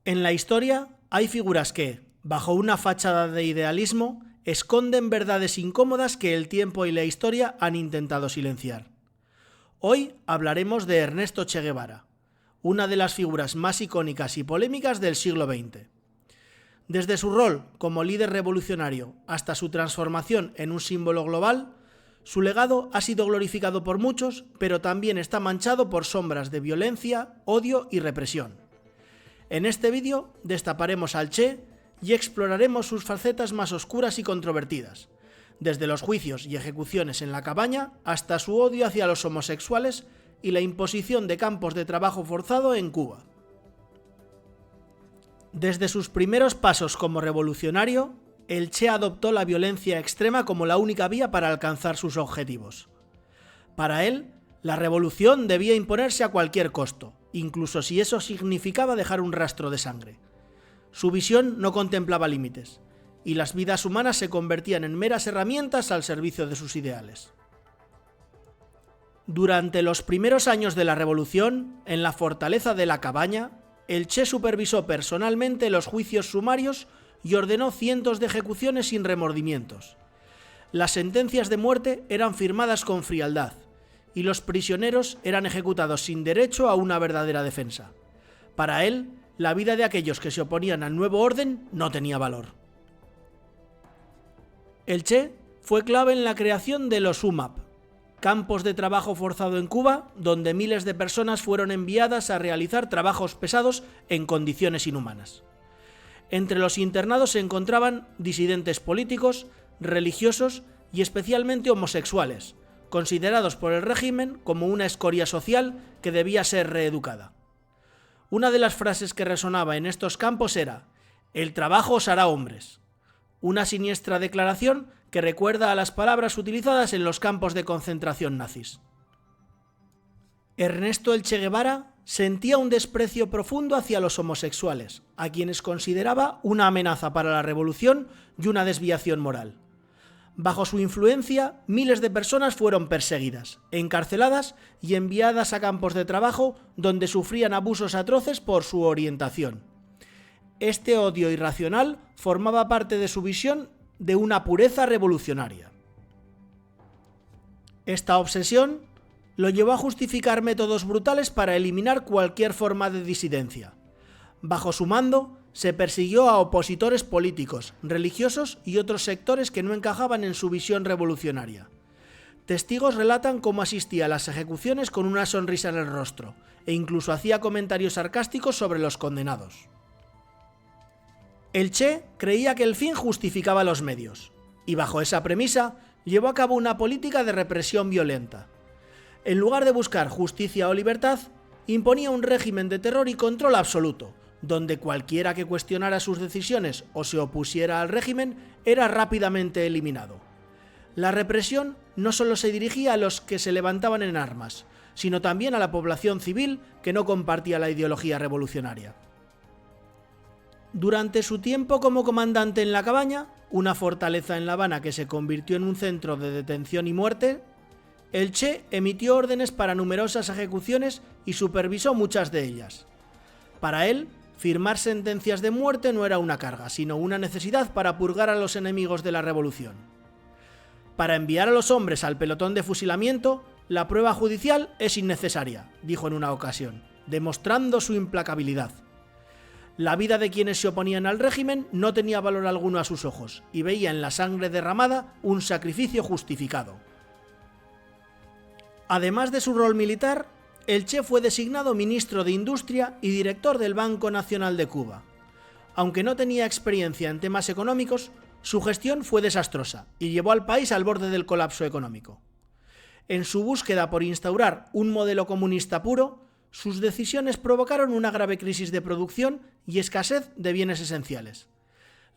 En la historia hay figuras que, bajo una fachada de idealismo, esconden verdades incómodas que el tiempo y la historia han intentado silenciar. Hoy hablaremos de Ernesto Che Guevara, una de las figuras más icónicas y polémicas del siglo XX. Desde su rol como líder revolucionario hasta su transformación en un símbolo global, su legado ha sido glorificado por muchos, pero también está manchado por sombras de violencia, odio y represión. En este vídeo destaparemos al Che y exploraremos sus facetas más oscuras y controvertidas, desde los juicios y ejecuciones en la cabaña hasta su odio hacia los homosexuales y la imposición de campos de trabajo forzado en Cuba. Desde sus primeros pasos como revolucionario, el Che adoptó la violencia extrema como la única vía para alcanzar sus objetivos. Para él, la revolución debía imponerse a cualquier costo, incluso si eso significaba dejar un rastro de sangre. Su visión no contemplaba límites, y las vidas humanas se convertían en meras herramientas al servicio de sus ideales. Durante los primeros años de la revolución, en la fortaleza de la Cabaña, el Che supervisó personalmente los juicios sumarios y ordenó cientos de ejecuciones sin remordimientos. Las sentencias de muerte eran firmadas con frialdad, y los prisioneros eran ejecutados sin derecho a una verdadera defensa. Para él, la vida de aquellos que se oponían al nuevo orden no tenía valor. El Che fue clave en la creación de los UMAP, campos de trabajo forzado en Cuba, donde miles de personas fueron enviadas a realizar trabajos pesados en condiciones inhumanas. Entre los internados se encontraban disidentes políticos, religiosos y especialmente homosexuales, considerados por el régimen como una escoria social que debía ser reeducada. Una de las frases que resonaba en estos campos era: «El trabajo os hará hombres», una siniestra declaración que recuerda a las palabras utilizadas en los campos de concentración nazis. Ernesto el Che Guevara sentía un desprecio profundo hacia los homosexuales, a quienes consideraba una amenaza para la revolución y una desviación moral. Bajo su influencia, miles de personas fueron perseguidas, encarceladas y enviadas a campos de trabajo donde sufrían abusos atroces por su orientación. Este odio irracional formaba parte de su visión de una pureza revolucionaria. Esta obsesión lo llevó a justificar métodos brutales para eliminar cualquier forma de disidencia. Bajo su mando, se persiguió a opositores políticos, religiosos y otros sectores que no encajaban en su visión revolucionaria. Testigos relatan cómo asistía a las ejecuciones con una sonrisa en el rostro e incluso hacía comentarios sarcásticos sobre los condenados. El Che creía que el fin justificaba los medios, y bajo esa premisa llevó a cabo una política de represión violenta. En lugar de buscar justicia o libertad, imponía un régimen de terror y control absoluto, donde cualquiera que cuestionara sus decisiones o se opusiera al régimen era rápidamente eliminado. La represión no solo se dirigía a los que se levantaban en armas, sino también a la población civil que no compartía la ideología revolucionaria. Durante su tiempo como comandante en la Cabaña, una fortaleza en La Habana que se convirtió en un centro de detención y muerte, el Che emitió órdenes para numerosas ejecuciones y supervisó muchas de ellas. Para él, firmar sentencias de muerte no era una carga, sino una necesidad para purgar a los enemigos de la revolución. Para enviar a los hombres al pelotón de fusilamiento, la prueba judicial es innecesaria, dijo en una ocasión, demostrando su implacabilidad. La vida de quienes se oponían al régimen no tenía valor alguno a sus ojos, y veía en la sangre derramada un sacrificio justificado. Además de su rol militar, el Che fue designado ministro de Industria y director del Banco Nacional de Cuba. Aunque no tenía experiencia en temas económicos, su gestión fue desastrosa y llevó al país al borde del colapso económico. En su búsqueda por instaurar un modelo comunista puro, sus decisiones provocaron una grave crisis de producción y escasez de bienes esenciales.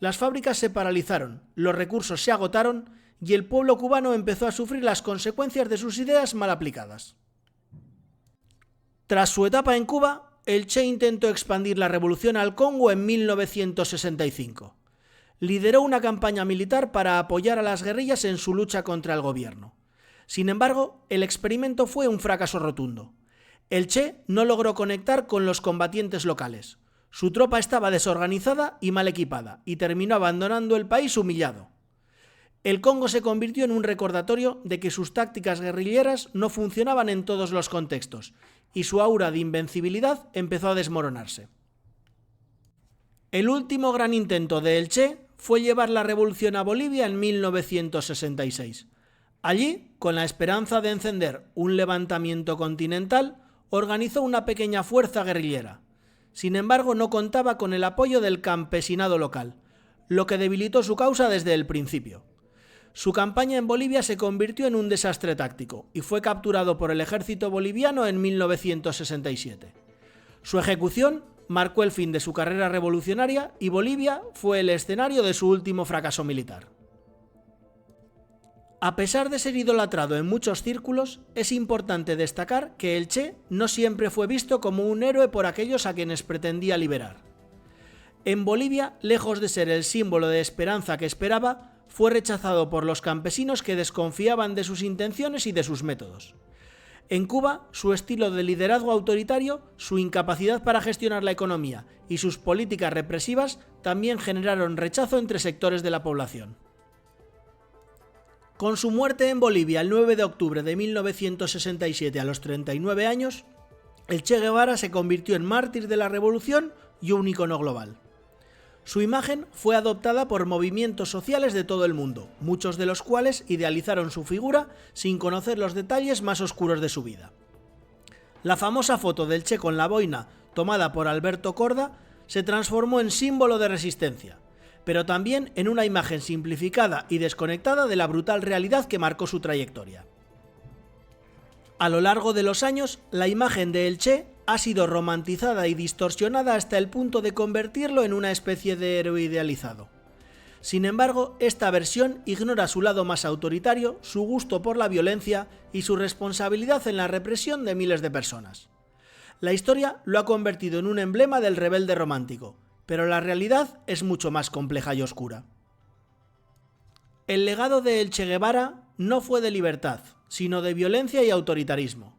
Las fábricas se paralizaron, los recursos se agotaron y el pueblo cubano empezó a sufrir las consecuencias de sus ideas mal aplicadas. Tras su etapa en Cuba, el Che intentó expandir la revolución al Congo en 1965. Lideró una campaña militar para apoyar a las guerrillas en su lucha contra el gobierno. Sin embargo, el experimento fue un fracaso rotundo. El Che no logró conectar con los combatientes locales. Su tropa estaba desorganizada y mal equipada, y terminó abandonando el país humillado. El Congo se convirtió en un recordatorio de que sus tácticas guerrilleras no funcionaban en todos los contextos, y su aura de invencibilidad empezó a desmoronarse. El último gran intento de El Che fue llevar la revolución a Bolivia en 1966. Allí, con la esperanza de encender un levantamiento continental, organizó una pequeña fuerza guerrillera. Sin embargo, no contaba con el apoyo del campesinado local, lo que debilitó su causa desde el principio. Su campaña en Bolivia se convirtió en un desastre táctico y fue capturado por el ejército boliviano en 1967. Su ejecución marcó el fin de su carrera revolucionaria y Bolivia fue el escenario de su último fracaso militar. A pesar de ser idolatrado en muchos círculos, es importante destacar que el Che no siempre fue visto como un héroe por aquellos a quienes pretendía liberar. En Bolivia, lejos de ser el símbolo de esperanza que esperaba, fue rechazado por los campesinos que desconfiaban de sus intenciones y de sus métodos. En Cuba, su estilo de liderazgo autoritario, su incapacidad para gestionar la economía y sus políticas represivas también generaron rechazo entre sectores de la población. Con su muerte en Bolivia el 9 de octubre de 1967 a los 39 años, el Che Guevara se convirtió en mártir de la revolución y un ícono global. Su imagen fue adoptada por movimientos sociales de todo el mundo, muchos de los cuales idealizaron su figura sin conocer los detalles más oscuros de su vida. La famosa foto del Che con la boina, tomada por Alberto Korda, se transformó en símbolo de resistencia, pero también en una imagen simplificada y desconectada de la brutal realidad que marcó su trayectoria. A lo largo de los años, la imagen de El Che ha sido romantizada y distorsionada hasta el punto de convertirlo en una especie de héroe idealizado. Sin embargo, esta versión ignora su lado más autoritario, su gusto por la violencia y su responsabilidad en la represión de miles de personas. La historia lo ha convertido en un emblema del rebelde romántico, pero la realidad es mucho más compleja y oscura. El legado de El Che Guevara no fue de libertad, sino de violencia y autoritarismo.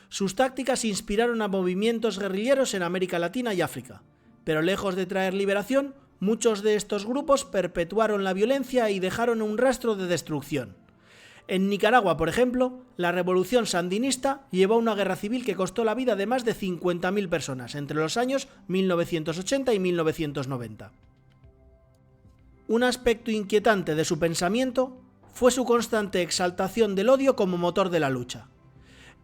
Sus tácticas inspiraron a movimientos guerrilleros en América Latina y África, pero lejos de traer liberación, muchos de estos grupos perpetuaron la violencia y dejaron un rastro de destrucción. En Nicaragua, por ejemplo, la revolución sandinista llevó a una guerra civil que costó la vida de más de 50.000 personas entre los años 1980 y 1990. Un aspecto inquietante de su pensamiento fue su constante exaltación del odio como motor de la lucha.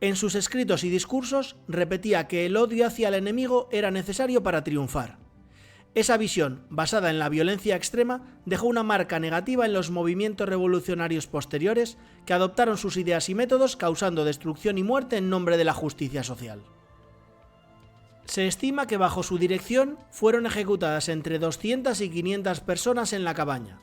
En sus escritos y discursos repetía que el odio hacia el enemigo era necesario para triunfar. Esa visión, basada en la violencia extrema, dejó una marca negativa en los movimientos revolucionarios posteriores que adoptaron sus ideas y métodos causando destrucción y muerte en nombre de la justicia social. Se estima que bajo su dirección fueron ejecutadas entre 200 y 500 personas en la cabaña.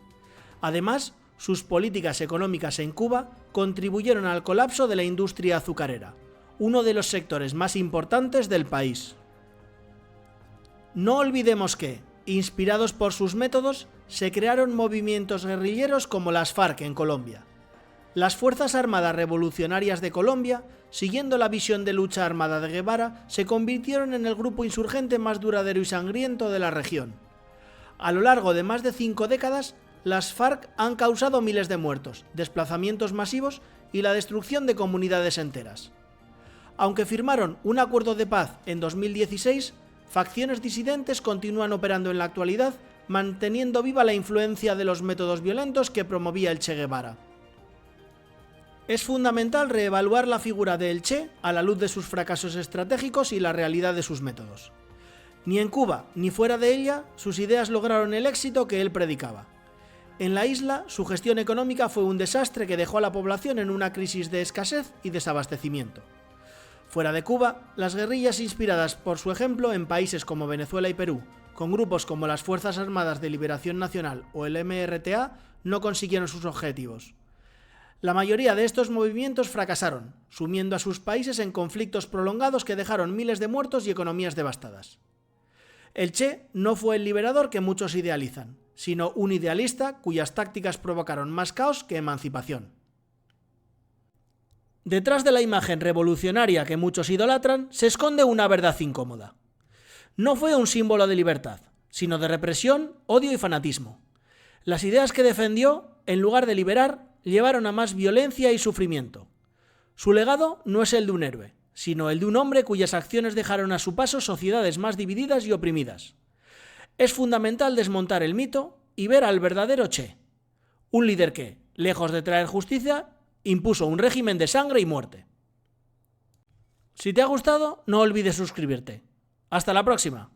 Además, sus políticas económicas en Cuba contribuyeron al colapso de la industria azucarera, uno de los sectores más importantes del país. No olvidemos que, inspirados por sus métodos, se crearon movimientos guerrilleros como las FARC en Colombia. Las Fuerzas Armadas Revolucionarias de Colombia, siguiendo la visión de lucha armada de Guevara, se convirtieron en el grupo insurgente más duradero y sangriento de la región. A lo largo de más de 5 décadas, las FARC han causado miles de muertos, desplazamientos masivos y la destrucción de comunidades enteras. Aunque firmaron un acuerdo de paz en 2016, facciones disidentes continúan operando en la actualidad, manteniendo viva la influencia de los métodos violentos que promovía el Che Guevara. Es fundamental reevaluar la figura de El Che a la luz de sus fracasos estratégicos y la realidad de sus métodos. Ni en Cuba ni fuera de ella, sus ideas lograron el éxito que él predicaba. En la isla, su gestión económica fue un desastre que dejó a la población en una crisis de escasez y desabastecimiento. Fuera de Cuba, las guerrillas inspiradas por su ejemplo en países como Venezuela y Perú, con grupos como las Fuerzas Armadas de Liberación Nacional o el MRTA, no consiguieron sus objetivos. La mayoría de estos movimientos fracasaron, sumiendo a sus países en conflictos prolongados que dejaron miles de muertos y economías devastadas. El Che no fue el liberador que muchos idealizan, sino un idealista cuyas tácticas provocaron más caos que emancipación. Detrás de la imagen revolucionaria que muchos idolatran se esconde una verdad incómoda. No fue un símbolo de libertad, sino de represión, odio y fanatismo. Las ideas que defendió, en lugar de liberar, llevaron a más violencia y sufrimiento. Su legado no es el de un héroe, sino el de un hombre cuyas acciones dejaron a su paso sociedades más divididas y oprimidas. Es fundamental desmontar el mito y ver al verdadero Che, un líder que, lejos de traer justicia, impuso un régimen de sangre y muerte. Si te ha gustado, no olvides suscribirte. ¡Hasta la próxima!